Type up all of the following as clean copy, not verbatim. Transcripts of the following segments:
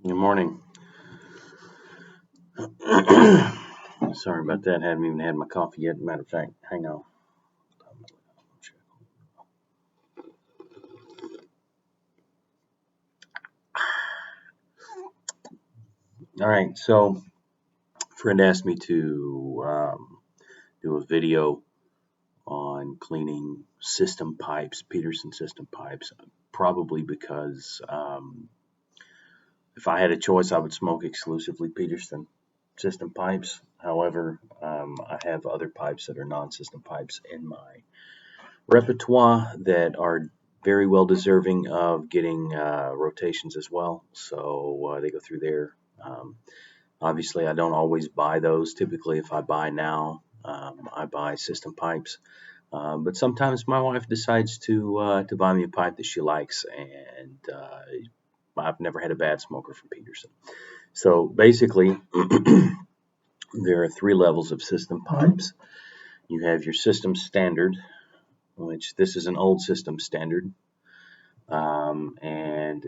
Good morning. Sorry about that. Haven't even had my coffee yet. Matter of fact, hang on. All right. So, a friend asked me to do a video on cleaning system pipes, Peterson system pipes, probably because if I had a choice, I would smoke exclusively Peterson system pipes. However, I have other pipes that are non-system pipes in my repertoire that are very well deserving of getting rotations as well. So they go through there. Um, Obviously, I don't always buy those. Typically, if I buy now, I buy system pipes. But sometimes my wife decides to buy me a pipe that she likes, and I've never had a bad smoker from Peterson. So basically, there are three levels of system pipes. You have your system standard, which this is an old system standard. And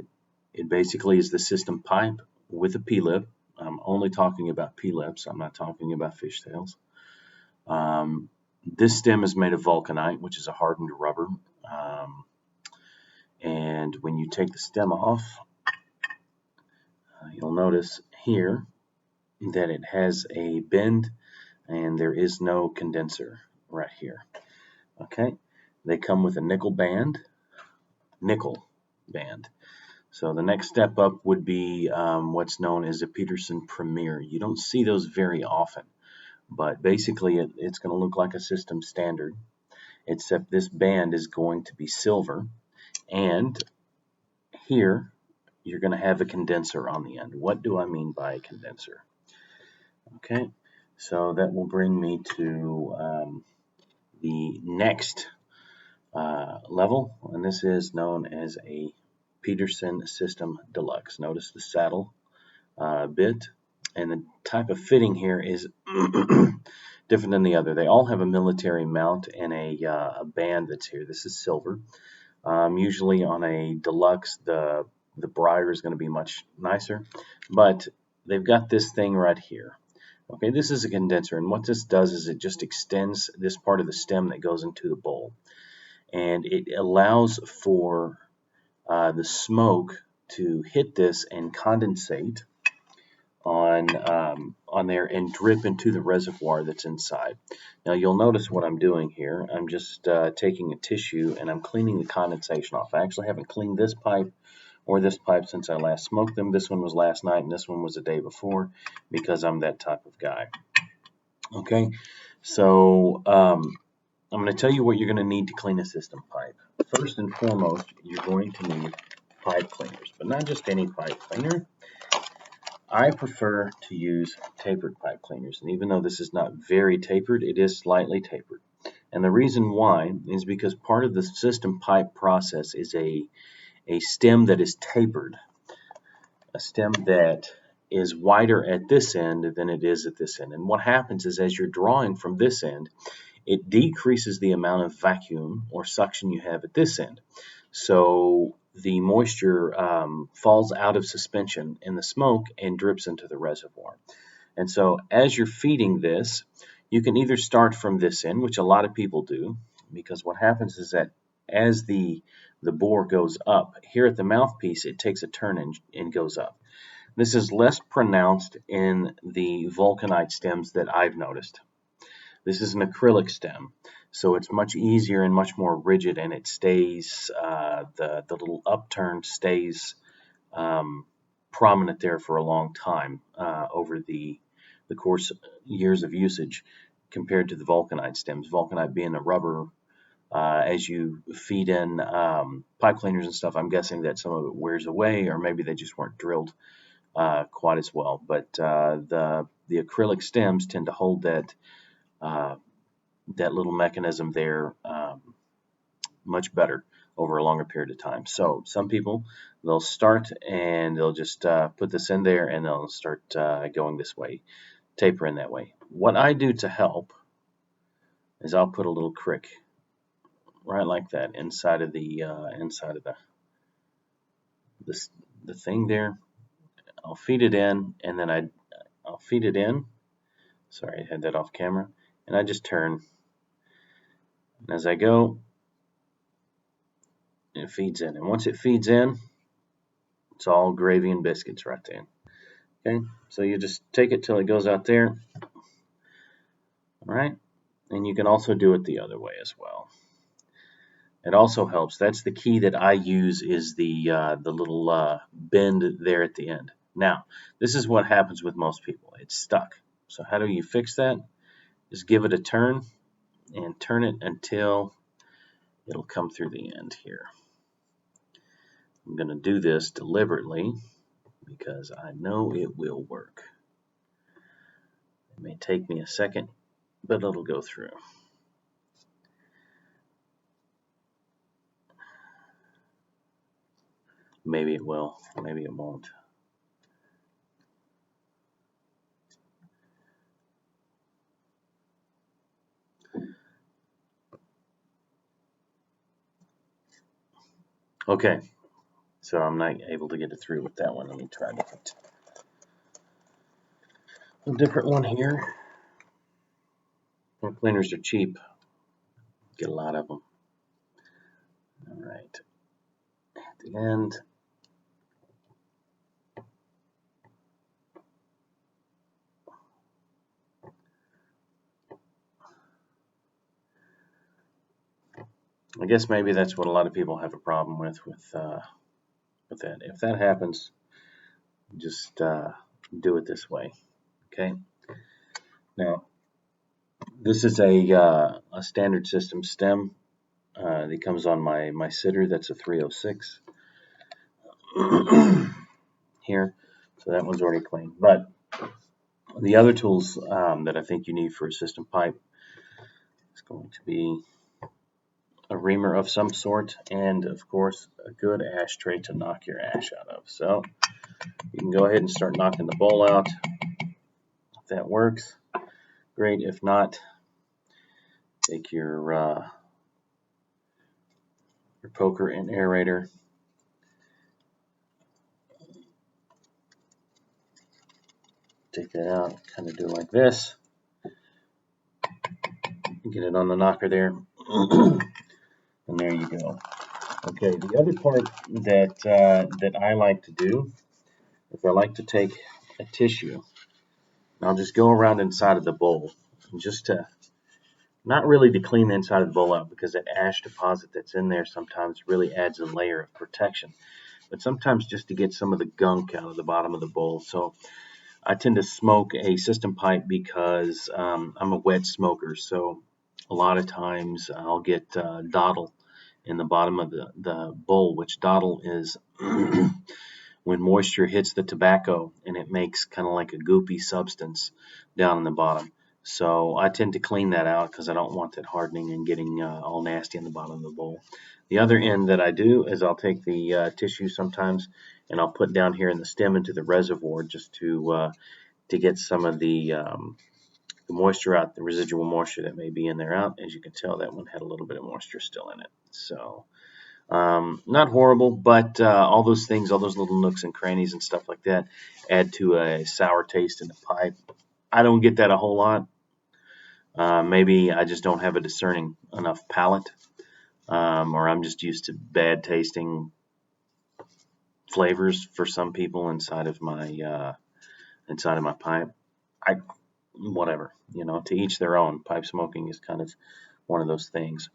it basically is the system pipe with a P-lip. I'm only talking about P-lips. I'm not talking about fishtails. This stem is made of vulcanite, which is a hardened rubber. And when you take the stem off, you'll notice here that it has a bend and there is no condenser right here. Okay, they come with a nickel band. So the next step up would be what's known as a Peterson Premier. You don't see those very often, but basically it's going to look like a system standard, except this band is going to be silver, and here you're going to have a condenser on the end. What do I mean by a condenser? Okay, so that will bring me to the next level, and this is known as a Peterson System Deluxe. Notice the saddle bit, and the type of fitting here is different than the other. They all have a military mount and a band that's here. This is silver. Usually on a deluxe, the briar is going to be much nicer, but they've got this thing right here. Okay, this is a condenser, and what this does is it just extends this part of the stem that goes into the bowl, and it allows for the smoke to hit this and condensate on there and drip into the reservoir that's inside. Now you'll notice what I'm doing here. I'm just taking a tissue and I'm cleaning the condensation off. I actually haven't cleaned this pipe or this pipe since I last smoked them. This one was last night and this one was the day before because I'm that type of guy. Okay, so I'm going to tell you what you're going to need to clean a system pipe. First and foremost, you're going to need pipe cleaners, but not just any pipe cleaner. I prefer to use tapered pipe cleaners, and even though this is not very tapered, it is slightly tapered. And the reason why is because part of the system pipe process is a stem that is tapered, a stem that is wider at this end than it is at this end. And what happens is as you're drawing from this end, it decreases the amount of vacuum or suction you have at this end. So the moisture falls out of suspension in the smoke and drips into the reservoir. And so as you're feeding this, you can either start from this end, which a lot of people do, because what happens is that as the bore goes up, here at the mouthpiece, it takes a turn and goes up. This is less pronounced in the vulcanite stems that I've noticed. This is an acrylic stem, so it's much easier and much more rigid, and it stays, the little upturn stays prominent there for a long time over the course years of usage compared to the vulcanite stems. Vulcanite being a rubber, as you feed in pipe cleaners and stuff, I'm guessing that some of it wears away, or maybe they just weren't drilled quite as well. But the acrylic stems tend to hold that little mechanism there much better over a longer period of time. So some people, they'll start and they'll just put this in there and they'll start going this way, tapering that way. What I do to help is I'll put a little crick right like that inside of the thing there. I'll feed it in, and then I'll feed it in. Sorry, I had that off camera. And I just turn. And as I go, it feeds in. And once it feeds in, it's all gravy and biscuits right there. Okay, so you just take it till it goes out there. All right, and you can also do it the other way as well. It also helps. That's the key that I use, is the little bend there at the end. Now, this is what happens with most people. It's stuck. So how do you fix that? Just give it a turn and turn it until it'll come through the end here. I'm going to do this deliberately because I know it will work. It may take me a second, but it'll go through. Maybe it will, maybe it won't. Okay, so I'm not able to get it through with that one. Let me try a different one here. Pump cleaners are cheap. Get a lot of them. All right, at the end. I guess maybe that's what a lot of people have a problem with that. If that happens, just do it this way. Okay. Now, this is a standard system stem that comes on my sitter. That's a 306 here. So that one's already clean. But the other tools that I think you need for a system pipe is going to be a reamer of some sort, and of course a good ashtray to knock your ash out of. So you can go ahead and start knocking the bowl out. If that works, great. If not, take your poker and aerator. Take that out, kind of do like this. Get it on the knocker there. And there you go. Okay, the other part that I like to do is I like to take a tissue, and I'll just go around inside of the bowl, and just to, not really to clean the inside of the bowl out, because that ash deposit that's in there sometimes really adds a layer of protection, but sometimes just to get some of the gunk out of the bottom of the bowl. So I tend to smoke a system pipe because I'm a wet smoker, so a lot of times I'll get dottle in the bottom of the bowl, which dottle is when moisture hits the tobacco and it makes kind of like a goopy substance down in the bottom. So I tend to clean that out because I don't want that hardening and getting all nasty in the bottom of the bowl. The other end that I do is I'll take the tissue sometimes and I'll put down here in the stem into the reservoir just to get some of the moisture out, the residual moisture that may be in there out. As you can tell, that one had a little bit of moisture still in it. So not horrible, but all those things, all those little nooks and crannies and stuff like that add to a sour taste in the pipe. I don't get that a whole lot. Maybe I just don't have a discerning enough palate, or I'm just used to bad tasting flavors for some people inside of my pipe. Whatever, to each their own. Pipe smoking is kind of one of those things.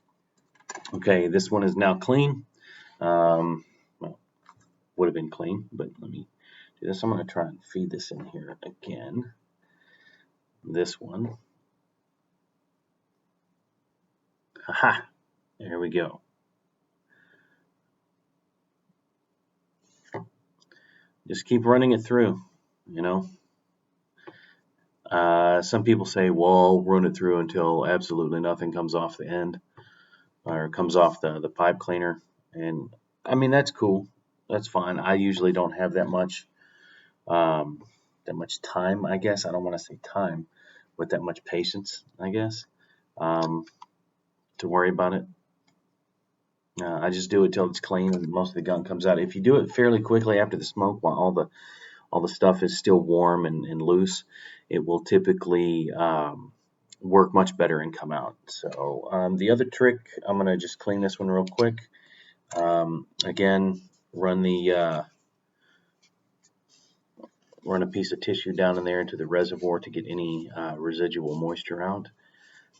Okay, this one is now clean. Well, would have been clean, but let me do this. I'm going to try and feed this in here again. This one. Aha! There we go. Just keep running it through, Some people say, well, run it through until absolutely nothing comes off the end or comes off the pipe cleaner. And I mean, that's cool. That's fine. I usually don't have that much time, I guess. I don't want to say time, but that much patience, I guess, to worry about it. I just do it till it's clean and most of the gunk comes out. If you do it fairly quickly after the smoke, while all the stuff is still warm and loose, it will typically work much better and come out. So the other trick, I'm going to just clean this one real quick. Again, run a piece of tissue down in there into the reservoir to get any residual moisture out.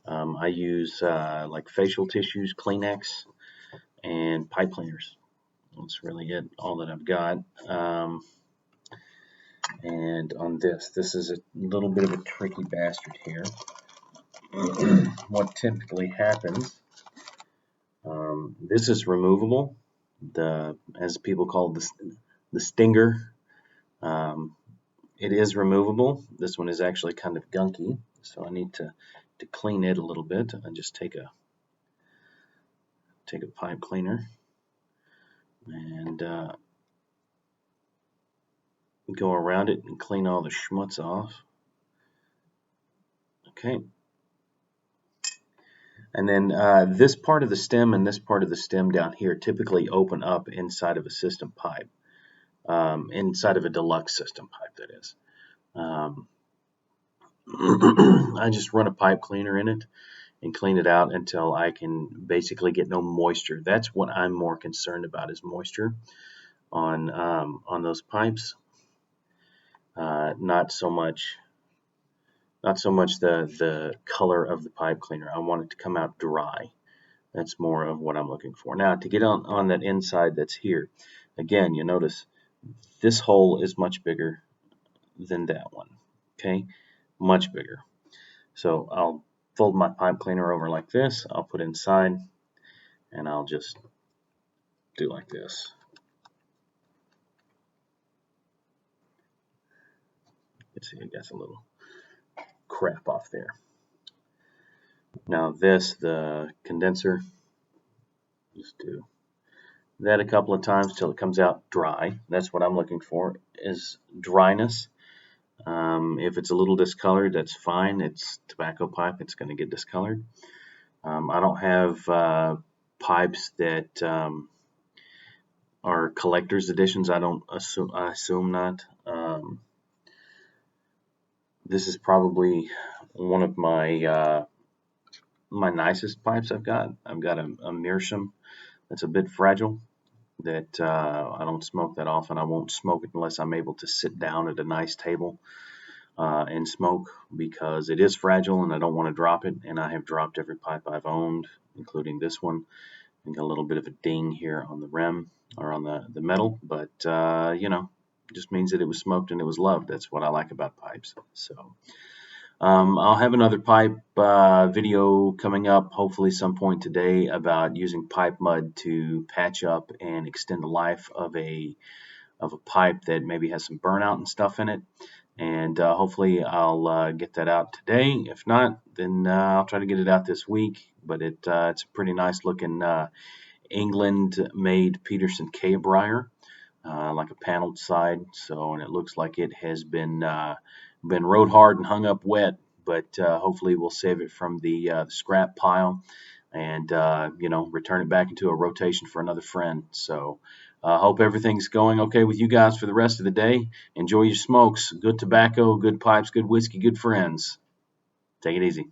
I use like facial tissues, Kleenex, and pipe cleaners. That's really it, all that I've got. And on this is a little bit of a tricky bastard here. What typically happens, this is removable. As people call it, the stinger. It is removable. This one is actually kind of gunky, so I need to clean it a little bit. I just take a pipe cleaner and go around it and clean all the schmutz off. Okay. And then this part of the stem and this part of the stem down here typically open up inside of a system pipe, inside of a deluxe system pipe, that is. I just run a pipe cleaner in it and clean it out until I can basically get no moisture. That's what I'm more concerned about, is moisture on those pipes. Not so much the color of the pipe cleaner. I want it to come out dry. That's more of what I'm looking for. Now, to get on that inside that's here, again, you notice this hole is much bigger than that one. Okay, much bigger. So I'll fold my pipe cleaner over like this. I'll put inside, and I'll just do like this. You can see it gets a little crap off there. Now the condenser, just do that a couple of times till it comes out dry. That's what I'm looking for, is dryness. If it's a little discolored, that's fine. It's tobacco pipe. It's going to get discolored. I don't have pipes that are collector's editions. I assume not. This is probably one of my my nicest pipes I've got. I've got a Meerschaum that's a bit fragile, that I don't smoke that often. I won't smoke it unless I'm able to sit down at a nice table and smoke, because it is fragile and I don't want to drop it. And I have dropped every pipe I've owned, including this one. I got a little bit of a ding here on the rim, or on the metal, but you know, it just means that it was smoked and it was loved. That's what I like about pipes. So I'll have another pipe video coming up, hopefully some point today, about using pipe mud to patch up and extend the life of a pipe that maybe has some burnout and stuff in it. And hopefully I'll get that out today. If not, then I'll try to get it out this week. But it's a pretty nice looking England-made Peterson K-briar, like a paneled side. So, and it looks like it has been rode hard and hung up wet. But hopefully we'll save it from the scrap pile and you know, return it back into a rotation for another friend. So hope everything's going okay with you guys for the rest of the day. Enjoy your smokes. Good tobacco, good pipes, good whiskey, good friends. Take it easy.